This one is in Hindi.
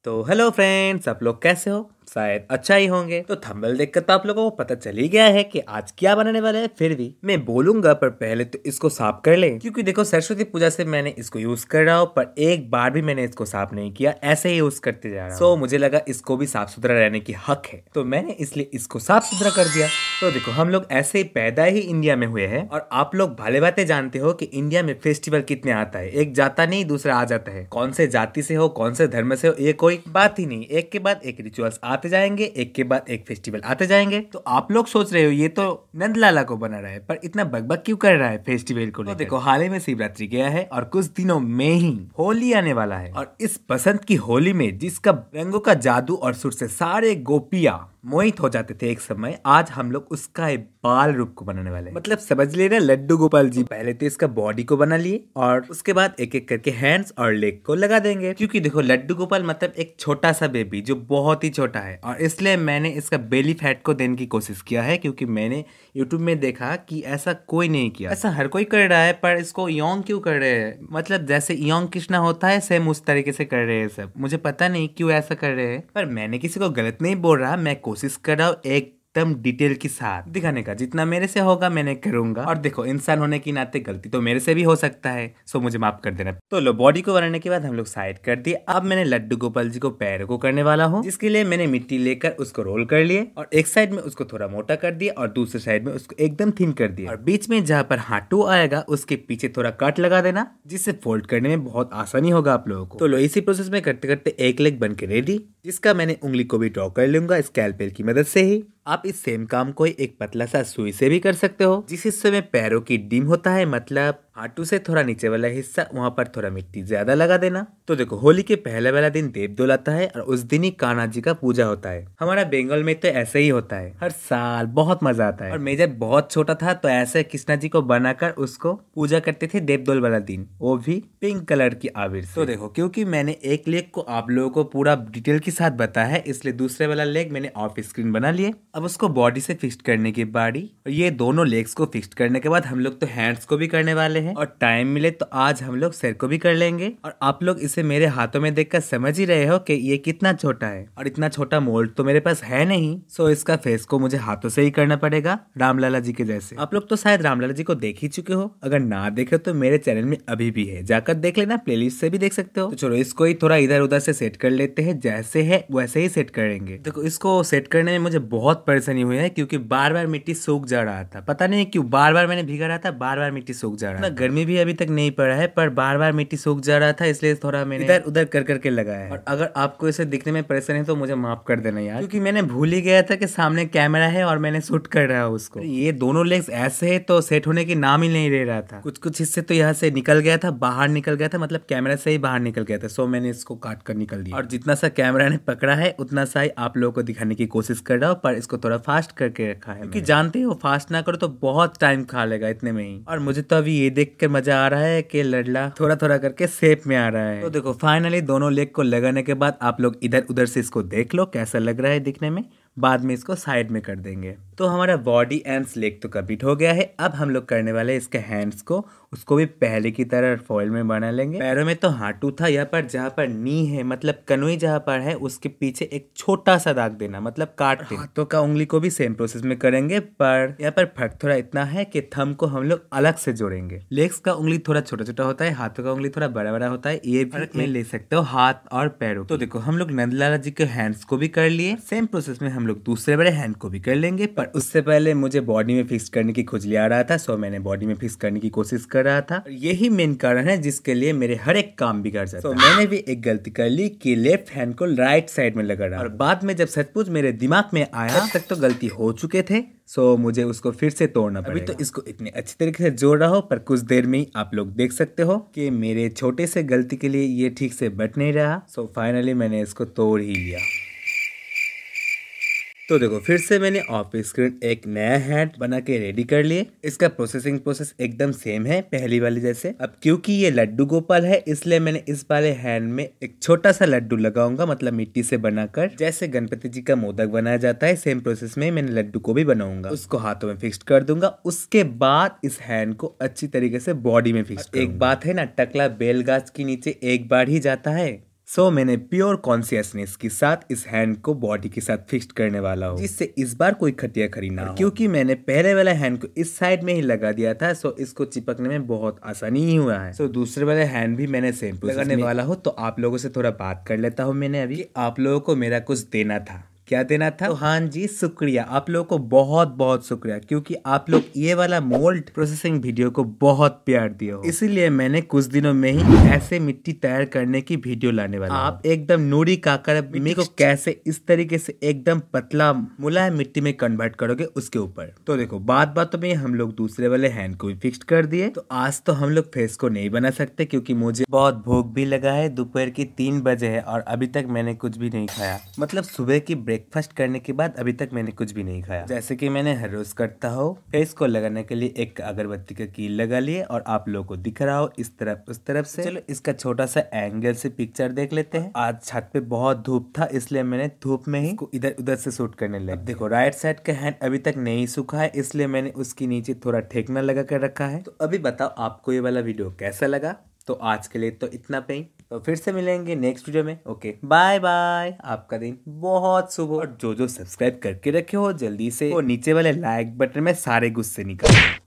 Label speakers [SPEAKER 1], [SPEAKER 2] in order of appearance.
[SPEAKER 1] तो हेलो फ्रेंड्स, आप लोग कैसे हो? शायद अच्छा ही होंगे। तो थंबनेल देखकर तो आप लोगों को पता चल ही गया है कि आज क्या बनाने वाला है। फिर भी मैं बोलूंगा, पर पहले तो इसको साफ कर ले, क्योंकि देखो सरस्वती पूजा से मैंने इसको यूज कर रहा हूँ, पर एक बार भी मैंने इसको साफ नहीं किया, ऐसे ही यूज करते जा रहा हूँ। मुझे लगा इसको भी साफ सुथरा रहने की हक है, तो मैंने इसलिए इसको साफ सुथरा कर दिया। तो देखो, हम लोग ऐसे ही पैदा ही इंडिया में हुए हैं, और आप लोग भले बातें जानते हो कि इंडिया में फेस्टिवल कितने आता है। एक जाता नहीं, दूसरा आ जाता है। कौन से जाति से हो, कौन से धर्म से हो, ये कोई बात ही नहीं। एक के बाद एक रिचुअल्स आते जाएंगे, एक के बाद एक फेस्टिवल आते जाएंगे। तो आप लोग सोच रहे हो ये तो नंदलाला को बना रहा है, पर इतना बकबक क्यों कर रहा है फेस्टिवल को लेकर? तो देखो, हाल ही में शिवरात्रि गया है और कुछ दिनों में ही होली आने वाला है, और इस बसंत की होली में जिसका रंगों का जादू और सुर से सारे गोपियां मोहित हो जाते थे एक समय, आज हम लोग उसका एक बाल रूप को बनाने वाले हैं। मतलब समझ ले रहे लड्डू गोपाल जी। पहले तो इसका बॉडी को बना लिए, और उसके बाद एक एक करके हैंड्स और लेग को लगा देंगे, क्योंकि देखो लड्डू गोपाल मतलब एक छोटा सा बेबी जो बहुत ही छोटा है, और इसलिए मैंने इसका बेली फैट को देने की कोशिश किया है, क्योंकि मैंने यूट्यूब में देखा कि ऐसा कोई नहीं किया। ऐसा हर कोई कर रहा है, पर इसको योंग क्यों कर रहे हैं? मतलब जैसे योंग कृष्णा होता है, सेम उस तरीके से कर रहे हैं सब। मुझे पता नहीं क्यों ऐसा कर रहे हैं, पर मैंने किसी को गलत नहीं बोल रहा। मैं कोशिश कर रहा हूँ एकदम डिटेल के साथ दिखाने का, जितना मेरे से होगा मैंने करूंगा। और देखो, इंसान होने की नाते गलती तो मेरे से भी हो सकता है, सो मुझे माफ कर देना। तो लो, बॉडी को बनाने के बाद हम लोग साइड कर दिए। अब मैंने लड्डू गोपाल जी को पैरों को करने वाला हूँ, जिसके लिए मैंने मिट्टी लेकर उसको रोल कर लिए, और एक साइड में उसको थोड़ा मोटा कर दिया और दूसरे साइड में उसको एकदम थिन कर दिया। और बीच में जहाँ पर हाटू आएगा उसके पीछे थोड़ा कट लगा देना, जिससे फोल्ड करने में बहुत आसानी होगा आप लोगों को। तो लो, इसी प्रोसेस में करते करते एक लेग बन के रेडी, जिसका मैंने उंगली को भी ड्रॉ कर लूंगा स्कैल्पेल की मदद से ही। आप इस सेम काम को एक पतला सा सुई से भी कर सकते हो, जिस हिस्से में पैरों की डिम होता है, मतलब हाटू से थोड़ा नीचे वाला हिस्सा, वहाँ पर थोड़ा मिट्टी ज्यादा लगा देना। तो देखो, होली के पहले वाला दिन देवदोल आता है, और उस दिन ही कान्हा जी का पूजा होता है। हमारा बंगाल में तो ऐसे ही होता है, हर साल बहुत मजा आता है। और मैं जब बहुत छोटा था तो ऐसे कृष्णा जी को बनाकर उसको पूजा करते थे देवदोल वाला दिन, वो भी पिंक कलर की आबिर से। तो देखो, क्योंकि मैंने एक लेग को आप लोगों को पूरा डिटेल के साथ बताया है, इसलिए दूसरे वाला लेग मैंने ऑफ स्क्रीन बना लिए। अब उसको बॉडी से फिक्स करने की बारी, और ये दोनों लेग्स को फिक्स करने के बाद हम लोग तो हैंड्स को भी करने वाले हैं, और टाइम मिले तो आज हम लोग सिर को भी कर लेंगे। और आप लोग इसे मेरे हाथों में देखकर समझ ही रहे हो कि ये कितना छोटा है, और इतना छोटा मोल्ड तो मेरे पास है नहीं, सो इसका फेस को मुझे हाथों से ही करना पड़ेगा, रामलाला जी के जैसे। आप लोग तो शायद रामलाला जी को देख ही चुके हो, अगर ना देखे तो मेरे चैनल में अभी भी है, जाकर देख लेना, प्लेलिस्ट से भी देख सकते हो। तो चलो, इसको ही थोड़ा इधर उधर से सेट कर लेते हैं, जैसे है वैसे ही सेट करेंगे। देखो, इसको सेट करने में मुझे बहुत परेशानी हुई है, क्योंकि बार बार मिट्टी सूख जा रहा था। पता नहीं क्यों बार बार मैंने भीगा रहा था, बार बार मिट्टी सूख जा रहा था। गर्मी भी अभी तक नहीं पड़ा है, पर बार बार मिट्टी सूख जा रहा था, इसलिए थोड़ा मैंने इधर उधर कर करके लगाया है। और अगर आपको इसे दिखने में परेशानी है तो मुझे माफ कर देना यार, क्योंकि मैंने भूल ही गया था कि सामने कैमरा है और मैंने शूट कर रहा हूँ उसको। ये दोनों लेग्स ऐसे है तो सेट होने की नाम ही नहीं ले रहा था। कुछ कुछ हिस्से तो यहाँ से निकल गया था, बाहर निकल गया था, मतलब कैमरा से ही बाहर निकल गया था, सो मैंने इसको काट कर निकल दिया। और जितना सा कैमरा ने पकड़ा है उतना सा ही आप लोगों को दिखाने की कोशिश कर रहा हूँ, पर इसको थोड़ा फास्ट करके रखा है, क्योंकि जानते हो फास्ट ना करो तो बहुत टाइम खा लेगा इतने में ही। और मुझे तो अभी ये देख कर मजा आ रहा है कि लड़ला थोड़ा थोड़ा करके शेप में आ रहा है। तो देखो, फाइनली दोनों लेग को लगाने के बाद आप लोग इधर उधर से इसको देख लो कैसा लग रहा है दिखने में, बाद में इसको साइड में कर देंगे। तो हमारा बॉडी एंड लेग तो कंप्लीट हो गया है। अब हम लोग करने वाले हैं इसके हैंड्स को, उसको भी पहले की तरह फॉइल में बना लेंगे। पैरों में तो हाटू था, यहाँ पर जहाँ पर नी है, मतलब कनुई जहाँ पर है, उसके पीछे एक छोटा सा दाग देना, मतलब काट देना। हाथों का उंगली को भी सेम प्रोसेस में करेंगे, पर यहाँ पर फर्क थोड़ा इतना है कि थंब को हम लोग अलग से जोड़ेंगे। लेग्स का उंगली थोड़ा छोटा छोटा होता है, हाथों का उंगली थोड़ा बड़ा बड़ा होता है, ये फर्क में ले सकते हो हाथ और पैरों। तो देखो, हम लोग नंदलाला जी के हैंड्स को भी कर लिए, सेम प्रोसेस में हम लोग दूसरे बड़े हैंड को भी कर लेंगे। पर उससे पहले मुझे बॉडी में फिक्स करने की खुजली आ रहा था, सो मैंने बॉडी में फिक्स करने की कोशिश कर रहा था। यही मेन कारण है जिसके लिए मेरे हर एक काम बिगड़ जाता है। मैंने भी एक गलती कर ली कि लेफ्ट हैंड को राइट साइड में लगा रहा, और बाद में जब सचमुच मेरे दिमाग में आया, तब तक तो गलती हो चुके थे, सो मुझे उसको फिर से तोड़ना पड़ेगा। अभी तो इसको इतने अच्छी तरीके से जोड़ रहा हो, पर कुछ देर में ही आप लोग देख सकते हो कि मेरे छोटे से गलती के लिए ये ठीक से बट नहीं रहा। सो फाइनली मैंने इसको तोड़ ही लिया। तो देखो, फिर से मैंने ऑफ स्क्रीन एक नया हैंड बना के रेडी कर लिए। इसका प्रोसेसिंग प्रोसेस एकदम सेम है पहली वाली जैसे। अब क्योंकि ये लड्डू गोपाल है, इसलिए मैंने इस वाले हैंड में एक छोटा सा लड्डू लगाऊंगा, मतलब मिट्टी से बनाकर, जैसे गणपति जी का मोदक बनाया जाता है, सेम प्रोसेस में मैंने लड्डू को भी बनाऊंगा। उसको हाथों में फिक्स कर दूंगा, उसके बाद इस हैंड को अच्छी तरीके से बॉडी में फिक्स। एक बात है ना, टकला बेल गाछ के नीचे एक बार ही जाता है, सो मैंने प्योर कॉन्सियसनेस के साथ इस हैंड को बॉडी के साथ फिक्स करने वाला हूँ, जिससे इस बार कोई खटिया खरी ना हो। क्योंकि मैंने पहले वाला हैंड को इस साइड में ही लगा दिया था, सो इसको चिपकने में बहुत आसानी ही हुआ है। सो दूसरे वाले हैंड भी मैंने सेम लगाने वाला हूँ। तो आप लोगों से थोड़ा बात कर लेता हूँ मैंने अभी, आप लोगों को मेरा कुछ देना था। क्या देना था? तो हाँ जी, शुक्रिया, आप लोगों को बहुत बहुत शुक्रिया, क्योंकि आप लोग ये वाला मोल्ड प्रोसेसिंग वीडियो को बहुत प्यार दिया हो। इसीलिए मैंने कुछ दिनों में ही ऐसे मिट्टी तैयार करने की वीडियो लाने वाला। आप एकदम नूरी काकर मिट्टी को कैसे इस तरीके से एकदम पतला मुलायम मिट्टी में कन्वर्ट करोगे उसके ऊपर। तो देखो, बातों में हम लोग दूसरे वाले हैंड को भी फिक्स कर दिए। तो आज तो हम लोग फेस को नहीं बना सकते, क्योंकि मुझे बहुत भूख भी लगा है। दोपहर की 3 बजे है और अभी तक मैंने कुछ भी नहीं खाया। मतलब सुबह की ब्रेकफास्ट करने के बाद अभी तक मैंने कुछ भी नहीं खाया। जैसे कि मैंने हर रोज करता हूँ, फेस को लगाने के लिए एक अगरबत्ती का कील लगा लिए और आप लोगों को दिख रहा हो इस तरफ उस तरफ से। चलो इसका छोटा सा एंगल से पिक्चर देख लेते हैं। आज छत पे बहुत धूप था, इसलिए मैंने धूप में ही इसको इधर उधर से शूट करने लगा। देखो, राइट साइड का हैंड अभी तक नहीं सूखा है, इसलिए मैंने उसके नीचे थोड़ा ठेकना लगा कर रखा है। तो अभी बताओ आपको ये वाला वीडियो कैसा लगा। तो आज के लिए तो इतना पे ही, तो फिर से मिलेंगे नेक्स्ट वीडियो में। Okay, bye bye. आपका दिन बहुत शुभ हो। और जो सब्सक्राइब करके रखे हो जल्दी से वो नीचे वाले लाइक बटन में सारे गुस्से निकालो।